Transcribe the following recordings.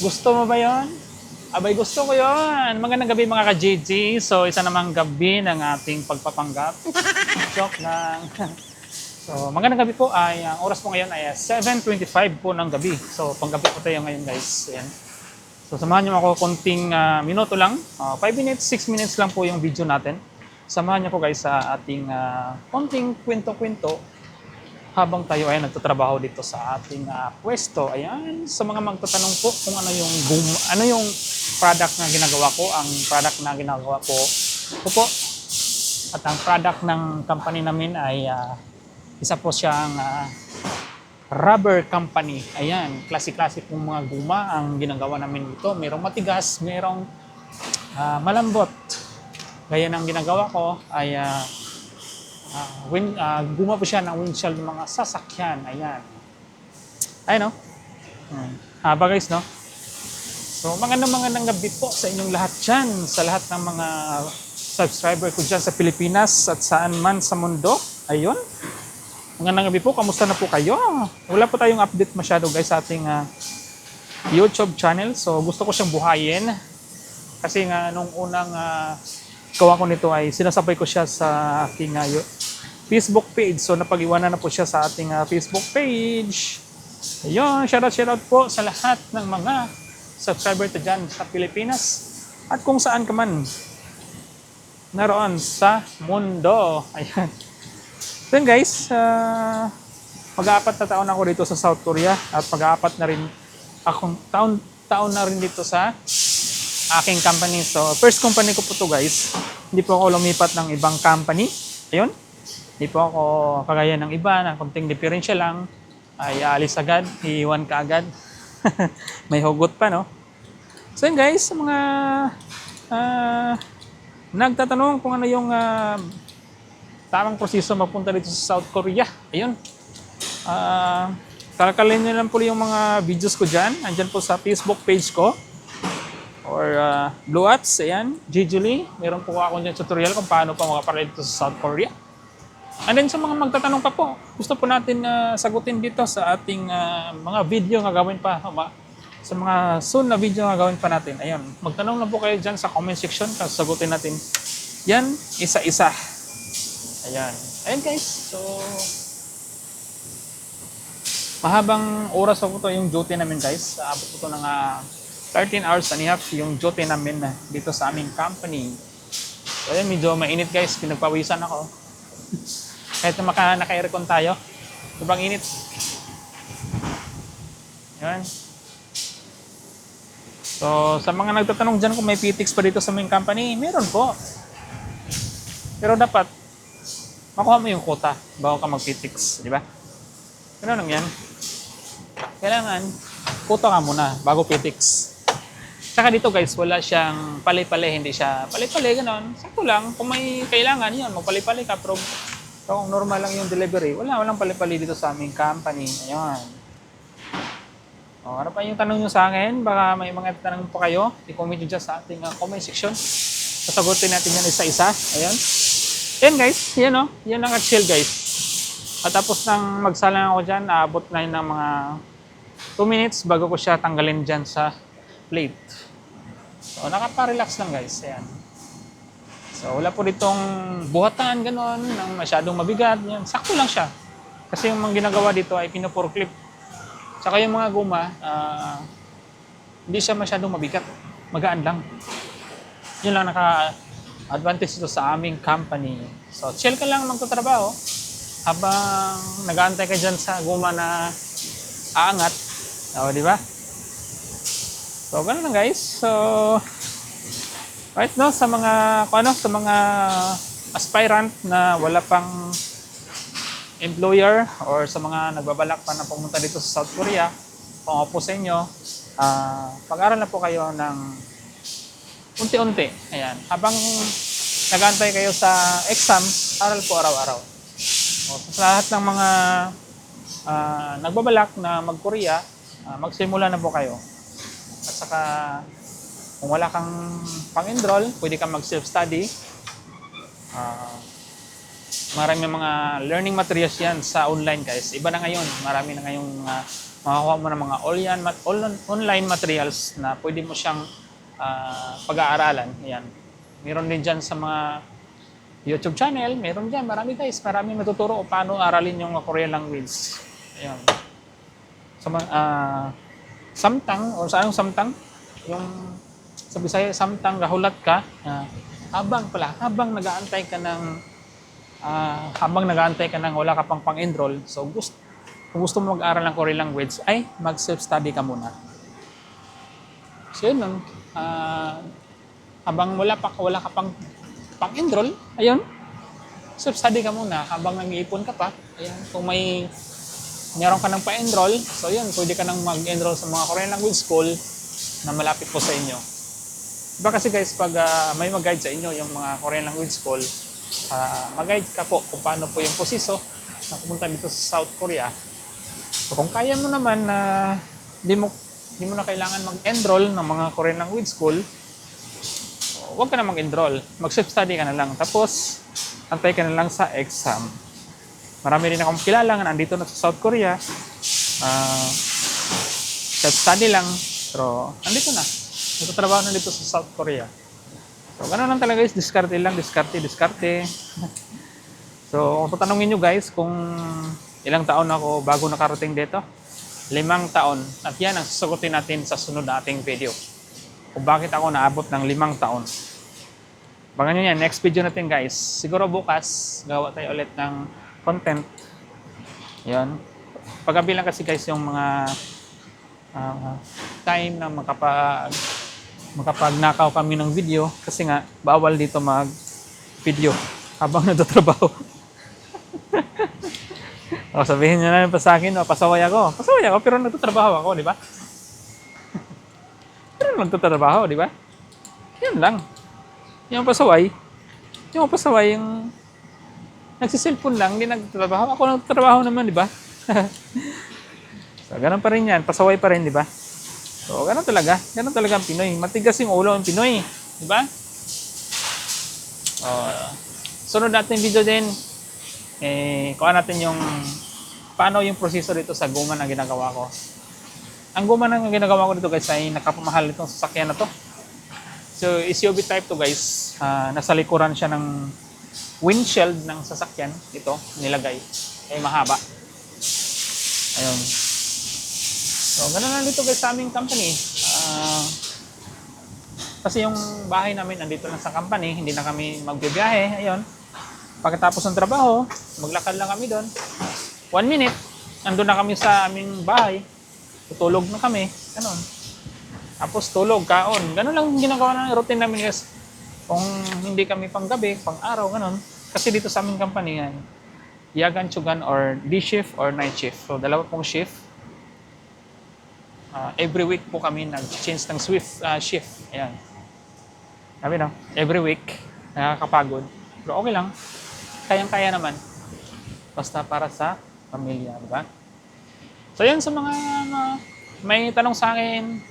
Gusto mo ba yon? Abay, gusto ko yon. Magandang gabi mga ka-JG. So, isa namang gabi ng ating pagpapanggap. Joke lang. So, magandang gabi po ay, ang oras po ngayon ay 7:25 po ng gabi. So, panggabi po tayo ngayon guys. Ayan. So, samahan niyo ako konting minuto lang. 5 minutes, 6 minutes lang po yung video natin. Samahan niyo po guys sa ating konting kwento-kwento habang tayo ay nagtatrabaho dito sa ating pwesto. Ayan, sa mga magtatanong po kung ano yung product na ginagawa ko, ang product na ginagawa ko po. At ang product ng company namin ay isa po siyang rubber company. Ayan, klase-klase pong mga guma ang ginagawa namin dito. Merong matigas, merong malambot. Gaya ng ginagawa ko ay guma po siya ng windshield ng mga sasakyan. Ayan. Ayun, no? Haba guys, no? So, magandang gabi po sa inyong lahat dyan. Sa lahat ng mga subscriber ko dyan sa Pilipinas at saan man sa mundo. Ayun. Magandang gabi po. Kamusta na po kayo? Wala po tayong update masyado guys sa ating YouTube channel. So, gusto ko siyang buhayin. Kasi nga, nung unang gawa ko nito ay sinasabay ko siya sa aking Facebook page. So napag-iwanan na po siya sa ating Facebook page. Ayun, shoutout po sa lahat ng mga subscriber to dyan sa Pilipinas at kung saan ka man naroon sa mundo. Ayan. So guys, mag-aapat na taon ako dito sa South Korea at mag-aapat na rin akong taon na rin dito sa aking company. So, first company ko po to guys. Hindi po ako lumipat ng ibang company. Ayun. Hindi po ako kagaya ng iba na konting diferensya lang. Ay aalis agad. Iiwan ka agad. May hugot pa, no? So, yun guys. Sa mga nagtatanong kung ano yung tamang proseso mapunta dito sa South Korea. Ayun. Kalakalin nyo lang po yung mga videos ko dyan. Andyan po sa Facebook page ko. Or Blue Apps, ayan, Jijuli. Meron po ako dyan tutorial kung paano pa makaparel dito sa South Korea. And then sa mga magtatanong pa po, gusto po natin sagutin dito sa ating mga video na gawin pa. Sa mga soon na video na gawin pa natin. Ayun, magtanong na po kayo dyan sa comment section kasi sagutin natin yan isa-isa. Ayan. Ayan guys, so mahabang oras po ito yung duty namin guys. Abot po ito ng 13 hours and a half yung duty namin dito sa aming company. So ayan, medyo mainit guys, pinagpawisan ako. Kahit na naka-aircon tayo, sobrang init. Ayan. So sa mga nagtatanong dyan kung may PTX pa dito sa aming company, meron po. Pero dapat, makuha mo yung quota bago ka mag-PTX, di ba? Ganun lang yan. Kailangan, quota ka muna bago PTX. Saka dito guys, wala siyang pali-pali, hindi siya pali-pali, gano'n. Sakto lang, kung may kailangan, yun, magpali-pali ka. Pero kung normal lang yung delivery, walang pali-pali dito sa aming company. Ayun. O, ano pa yung tanong nyo sa akin? Baka may mga tanong pa kayo. I-comment nyo dyan sa ating comment section. Sasagutin natin yan isa-isa. Ayun. Yan guys, yan o. Yan ang chill guys. At tapos nang magsalang ako dyan, aabot na yun ng mga 2 minutes bago ko siya tanggalin dyan sa plate. So, nakapa-relax lang guys. Ayan. So, wala po ditong buhatan, gano'n, ng masyadong mabigat. Yan. Sakto lang siya. Kasi yung mga ginagawa dito ay pinupur-clip. Saka yung mga guma, hindi siya masyadong mabigat. Magaan lang. Yun lang naka-advantage ito sa aming company. So, chill ka lang magtatrabaho habang nag-aantay ka dyan sa guma na aangat. O, di ba? So, ganun lang guys. So, right no, sa mga aspirant na wala pang employer or sa mga nagbabalak pa na pumunta dito sa South Korea, kung ako po sa inyo, pag-aral na po kayo ng unti-unti. Ayan. Habang nag-aantay kayo sa exam, aral po araw-araw. O, sa lahat ng mga nagbabalak na mag-Korea, magsimula na po kayo. At saka, kung wala kang pang-enroll, pwede kang mag-self-study. Marami mga learning materials yan sa online guys. Iba na ngayon. Marami na ngayong makakuha mo ng mga online materials na pwede mo siyang pag-aaralan. Ayan. Meron din dyan sa mga YouTube channel, meron dyan. Marami guys, marami matuturo kung paano aralin yung Korean language. Ayan. Sa samtang, o sa anong samtang? Yung sa Bisaya, samtang, gahulat ka, habang nag-aantay ka ng wala ka pang pang-enroll, so kung gusto mo mag-aral ng Korean language, ay mag-self-study ka muna. So yun nun, habang wala ka pang pang-enroll, ayun, self-study ka muna habang nag-iipon ka pa. Ayun, kung meron ka ng pa-enroll, so yun, pwede ka nang mag-enroll sa mga Korean language school na malapit po sa inyo. Diba kasi guys, pag may mag-guide sa inyo yung mga Korean language school, mag-guide ka po kung paano po yung proseso na pumunta dito sa South Korea. So kung kaya mo naman na di mo na kailangan mag-enroll ng mga Korean language school, huwag ka na mag-enroll. Mag-self-study ka na lang. Tapos, antay ka na lang sa exam. Marami rin akong kilala na nandito na sa South Korea. Self-study lang. Pero, nandito na. Nagtatrabaho na dito sa South Korea. So, gano'n lang talaga guys. Diskarte lang. Diskarte. So, kung tatanungin nyo guys kung ilang taon ako bago nakarating dito, 5 taon. At yan ang sasagutin natin sa sunod na ating video. Kung bakit ako naabot ng 5 taon. Bagan nyo yan, next video natin guys. Siguro bukas, gawa tayo ulit ng content. Yan. Paggabi lang kasi guys yung mga time na makapagnakaw kami ng video. Kasi nga, bawal dito mag-video habang nagtatrabaho. O, sabihin nyo na pa sa akin, pasaway ako. Pasaway ako, pero nagtatrabaho ako, di ba? Pero nagtatrabaho, di ba? Yan lang. Yung pasaway, yung nagsiselfon lang, hindi nagtatrabaho. Ako nagtatrabaho naman, di ba? So, ganun pa rin yan. Pasaway pa rin, di ba? So, ganun talaga. Ganun talaga ang Pinoy. Matigas yung ulo ng Pinoy. Di ba? Sunod natin video din. Kuha natin yung paano yung proseso dito sa guma na ginagawa ko. Ang guma na ginagawa ko dito guys ay nakapamahal itong sasakyan na to. So, SUV type to guys. Nasa likuran siya ng windshield ng sasakyan. Ito, nilagay. Ay mahaba. Ayun. So, ganun lang dito guys sa aming company. Kasi yung bahay namin nandito lang sa company. Hindi na kami magbibiyahe. Ayun. Pagkatapos ng trabaho, maglakad lang kami doon. 1 minute, nandun na kami sa aming bahay. Tutulog na kami. Ganun. Tapos tulog, kaon. Ganun lang ginagawa ng routine namin guys. Kung hindi kami pang gabi, pang araw, ganun. Kasi dito sa aming company yan, yagan, tsugan, or day shift or night shift. So, 2 pong shift. Every week po kami nag-change ng shift. Ayan. Sabi no? Every week, nakakapagod. Pero okay lang. Kayang-kaya naman. Basta para sa pamilya, di ba? So, yan sa mga may tanong sa akin,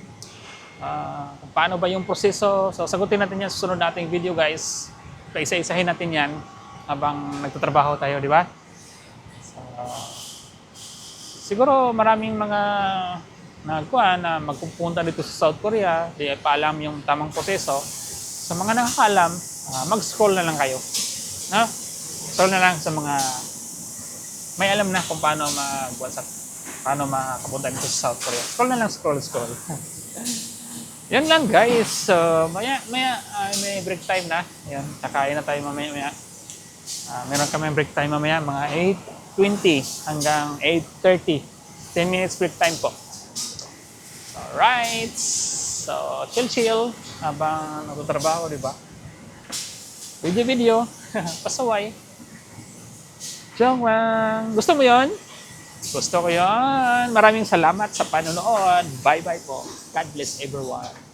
kung paano ba yung proseso. So, sagutin natin yan sa sunod nating video, guys. Isa-isahin natin yan habang nagtatrabaho tayo, di ba? So, siguro maraming mga nagkuha na magpupunta dito sa South Korea, di pa alam yung tamang proseso. Sa mga nakakaalam, mag-scroll na lang kayo. No? Scroll na lang sa mga may alam na kung paano mag-WhatsApp, paano makapunta dito sa South Korea. Scroll na lang, scroll. Yan lang guys. So, may break time na. Yan, kakain na tayo mamaya. Meron kami break time mamaya, mga 8:20 hanggang 8:30. 10 minutes break time po. Alright. So, chill habang nagtatrabaho, di ba? Video. Pasaway. Joke lang. Gusto mo yon? Gusto ko yon. Maraming salamat sa panonood. Bye-bye po. God bless everyone.